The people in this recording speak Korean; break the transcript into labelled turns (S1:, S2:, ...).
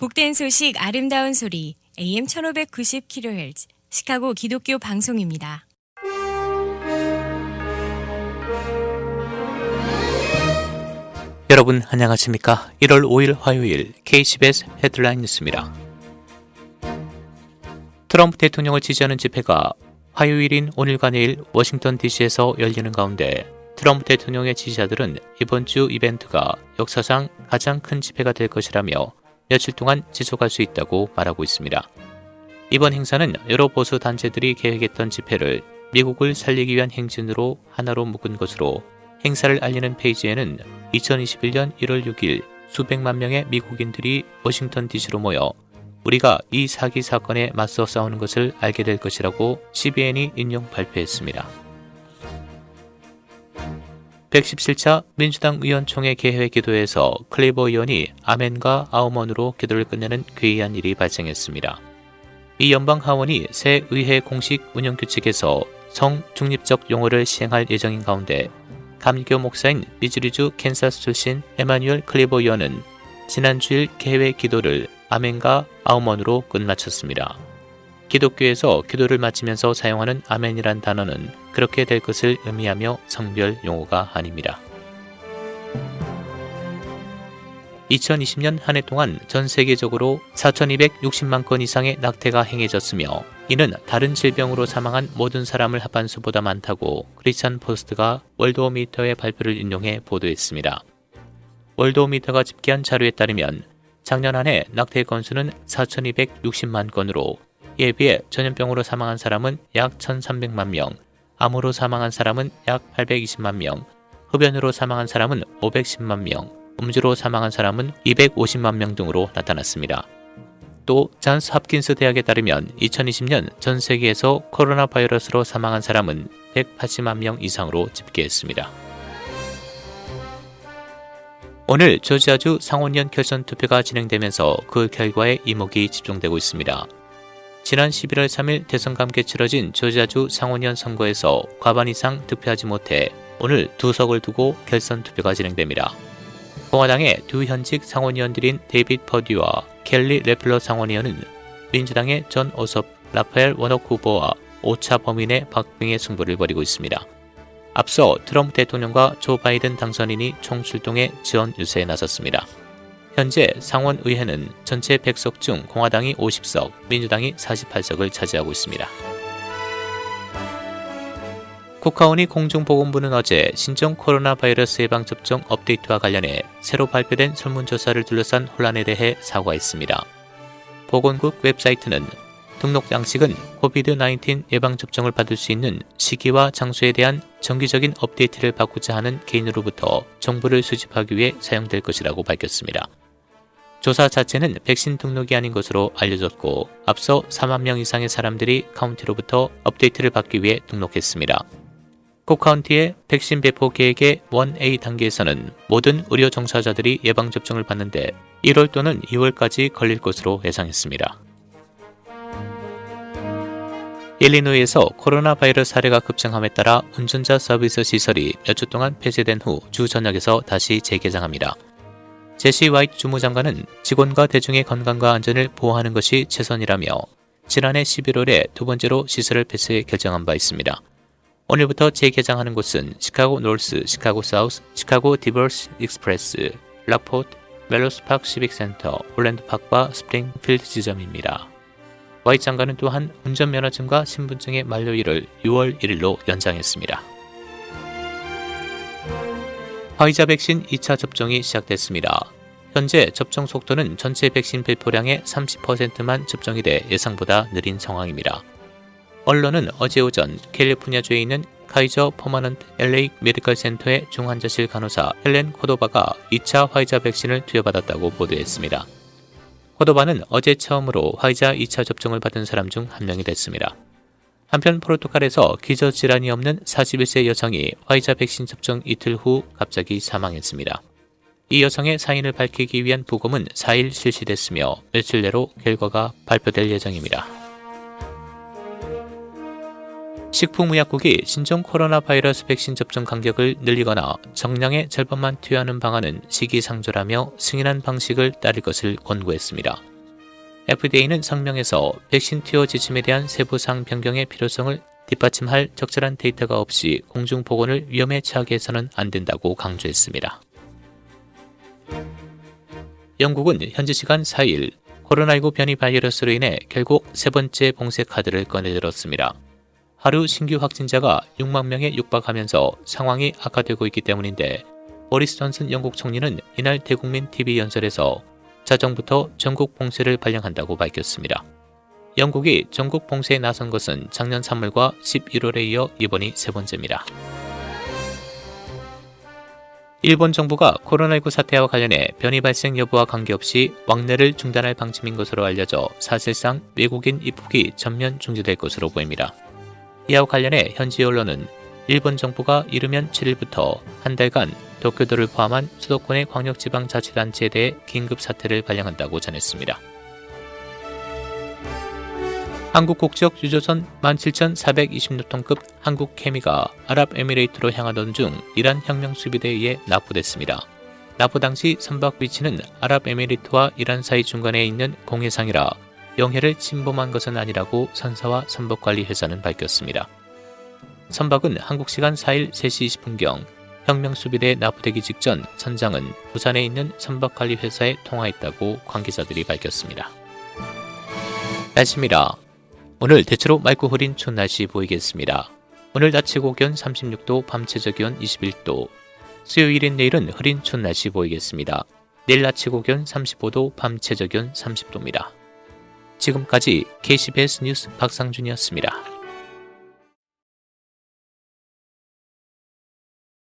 S1: 복된 소식 아름다운 소리 AM 1590kHz 시카고 기독교 방송입니다.
S2: 여러분 안녕하십니까? 1월 5일 화요일 KCBS 헤드라인 뉴스입니다. 트럼프 대통령을 지지하는 집회가 화요일인 오늘과 내일 워싱턴 DC에서 열리는 가운데 트럼프 대통령의 지지자들은 이번 주 이벤트가 역사상 가장 큰 집회가 될 것이라며 며칠 동안 지속할 수 있다고 말하고 있습니다. 이번 행사는 여러 보수 단체들이 계획했던 집회를 미국을 살리기 위한 행진으로 하나로 묶은 것으로 행사를 알리는 페이지에는 2021년 1월 6일 수백만 명의 미국인들이 워싱턴 DC로 모여 우리가 이 사기 사건에 맞서 싸우는 것을 알게 될 것이라고 CBN이 인용 발표했습니다. 117차 민주당 의원총회 개회 기도에서 클리버 의원이 아멘과 아우먼으로 기도를 끝내는 괴이한 일이 발생했습니다. 이 연방 하원이 새 의회 공식 운영 규칙에서 성 중립적 용어를 시행할 예정인 가운데 감리교 목사인 미주리주 캔사스 출신 에마뉴엘 클리버 의원은 지난 주일 개회 기도를 아멘과 아우먼으로 끝마쳤습니다. 기독교에서 기도를 마치면서 사용하는 아멘이란 단어는 그렇게 될 것을 의미하며 성별 용어가 아닙니다. 2020년 한 해 동안 전 세계적으로 4,260만 건 이상의 낙태가 행해졌으며 이는 다른 질병으로 사망한 모든 사람을 합한 수보다 많다고 크리스찬 포스트가 월드오미터의 발표를 인용해 보도했습니다. 월드오미터가 집계한 자료에 따르면 작년 한 해 낙태 건수는 4,260만 건으로 이에 비해 전염병으로 사망한 사람은 약 1,300만 명, 암으로 사망한 사람은 약 820만 명, 흡연으로 사망한 사람은 510만 명, 음주로 사망한 사람은 250만 명 등으로 나타났습니다. 또 잔스 홉킨스 대학에 따르면 2020년 전 세계에서 코로나 바이러스로 사망한 사람은 180만 명 이상으로 집계했습니다. 오늘 조지아주 상원의원 결선 투표가 진행되면서 그 결과에 이목이 집중되고 있습니다. 지난 11월 3일 대선과 함께 치러진 조지아주 상원의원 선거에서 과반 이상 득표하지 못해 오늘 두 석을 두고 결선 투표가 진행됩니다. 공화당의 두 현직 상원의원들인 데이빗 퍼듀와 켈리 레플러 상원의원은 민주당의 존 오섭, 라파엘 워녹 후보와 오차 범인의 박빙의 승부를 벌이고 있습니다. 앞서 트럼프 대통령과 조 바이든 당선인이 총출동해 지원 유세에 나섰습니다. 현재 상원의회는 전체 100석 중 공화당이 50석, 민주당이 48석을 차지하고 있습니다. 국가원이 공중보건부는 어제 신종 코로나 바이러스 예방접종 업데이트와 관련해 새로 발표된 설문조사를 둘러싼 혼란에 대해 사과했습니다. 보건국 웹사이트는 등록 양식은 코비드-19 예방접종을 받을 수 있는 시기와 장소에 대한 정기적인 업데이트를 받고자 하는 개인으로부터 정보를 수집하기 위해 사용될 것이라고 밝혔습니다. 조사 자체는 백신 등록이 아닌 것으로 알려졌고 앞서 4만 명 이상의 사람들이 카운티로부터 업데이트를 받기 위해 등록했습니다. 콕 카운티의 백신 배포 계획의 1A 단계에서는 모든 의료 종사자들이 예방접종을 받는데 1월 또는 2월까지 걸릴 것으로 예상했습니다. 일리노이에서 코로나 바이러스 사례가 급증함에 따라 운전자 서비스 시설이 몇 주 동안 폐쇄된 후 주 저녁에서 다시 재개장합니다. 제시 화이트 주무장관은 직원과 대중의 건강과 안전을 보호하는 것이 최선이라며 지난해 11월에 두 번째로 시설을 폐쇄 결정한 바 있습니다. 오늘부터 재개장하는 곳은 시카고 노스, 시카고 사우스, 시카고 디버스 익스프레스, 락포트, 멜로스파크 시빅센터, 올랜드파크와 스프링필드 지점입니다. 화이트 장관은 또한 운전면허증과 신분증의 만료일을 6월 1일로 연장했습니다. 화이자 백신 2차 접종이 시작됐습니다. 현재 접종 속도는 전체 백신 배포량의 30%만 접종이 돼 예상보다 느린 상황입니다. 언론은 어제 오전 캘리포니아주에 있는 카이저 퍼머넌트 LA 메디컬 센터의 중환자실 간호사 헬렌 코도바가 2차 화이자 백신을 투여받았다고 보도했습니다. 코도바는 어제 처음으로 화이자 2차 접종을 받은 사람 중 한 명이 됐습니다. 한편 포르투갈에서 기저질환이 없는 41세 여성이 화이자 백신 접종 이틀 후 갑자기 사망했습니다. 이 여성의 사인을 밝히기 위한 부검은 4일 실시됐으며 며칠 내로 결과가 발표될 예정입니다. 식품의약국이 신종 코로나 바이러스 백신 접종 간격을 늘리거나 정량의 절반만 투여하는 방안은 시기상조라며 승인한 방식을 따를 것을 권고했습니다. FDA는 성명에서 백신 투여 지침에 대한 세부사항 변경의 필요성을 뒷받침할 적절한 데이터가 없이 공중보건을 위험에 처하게 해서는 안 된다고 강조했습니다. 영국은 현지 시간 4일 코로나19 변이 바이러스로 인해 결국 세 번째 봉쇄 카드를 꺼내들었습니다. 하루 신규 확진자가 6만 명에 육박하면서 상황이 악화되고 있기 때문인데 보리스 존슨 영국 총리는 이날 대국민 TV 연설에서 자정부터 전국 봉쇄를 발령한다고 밝혔습니다. 영국이 전국 봉쇄에 나선 것은 작년 3월과 11월에 이어 이번이 세 번째입니다. 일본 정부가 코로나19 사태와 관련해 변이 발생 여부와 관계없이 왕래를 중단할 방침인 것으로 알려져 사실상 외국인 입국이 전면 중지될 것으로 보입니다. 이와 관련해 현지 언론은 일본 정부가 이르면 7일부터 한 달간 도쿄도를 포함한 수도권의 광역지방자치단체에 대해 긴급 사태를 발령한다고 전했습니다. 한국 국적 유조선 17,426톤급 한국케미가 아랍에미레이트로 향하던 중 이란 혁명수비대에 의해 납부됐습니다. 납부 당시 선박 위치는 아랍에미레이트와 이란 사이 중간에 있는 공해상이라 영해를 침범한 것은 아니라고 선사와 선박관리회사는 밝혔습니다. 선박은 한국 시간 4일 3시 20분경 혁명수비대에 납부되기 직전 선장은 부산에 있는 선박관리회사에 통화했다고 관계자들이 밝혔습니다. 날씨입니다. 오늘 대체로 맑고 흐린 추운 날씨 보이겠습니다. 오늘 낮 최고 기온 36도, 밤 최저 기온 21도. 수요일인 내일은 흐린 추운 날씨 보이겠습니다. 내일 낮 최고 기온 35도, 밤 최저 기온 30도입니다. 지금까지 KCBS 뉴스 박상준이었습니다.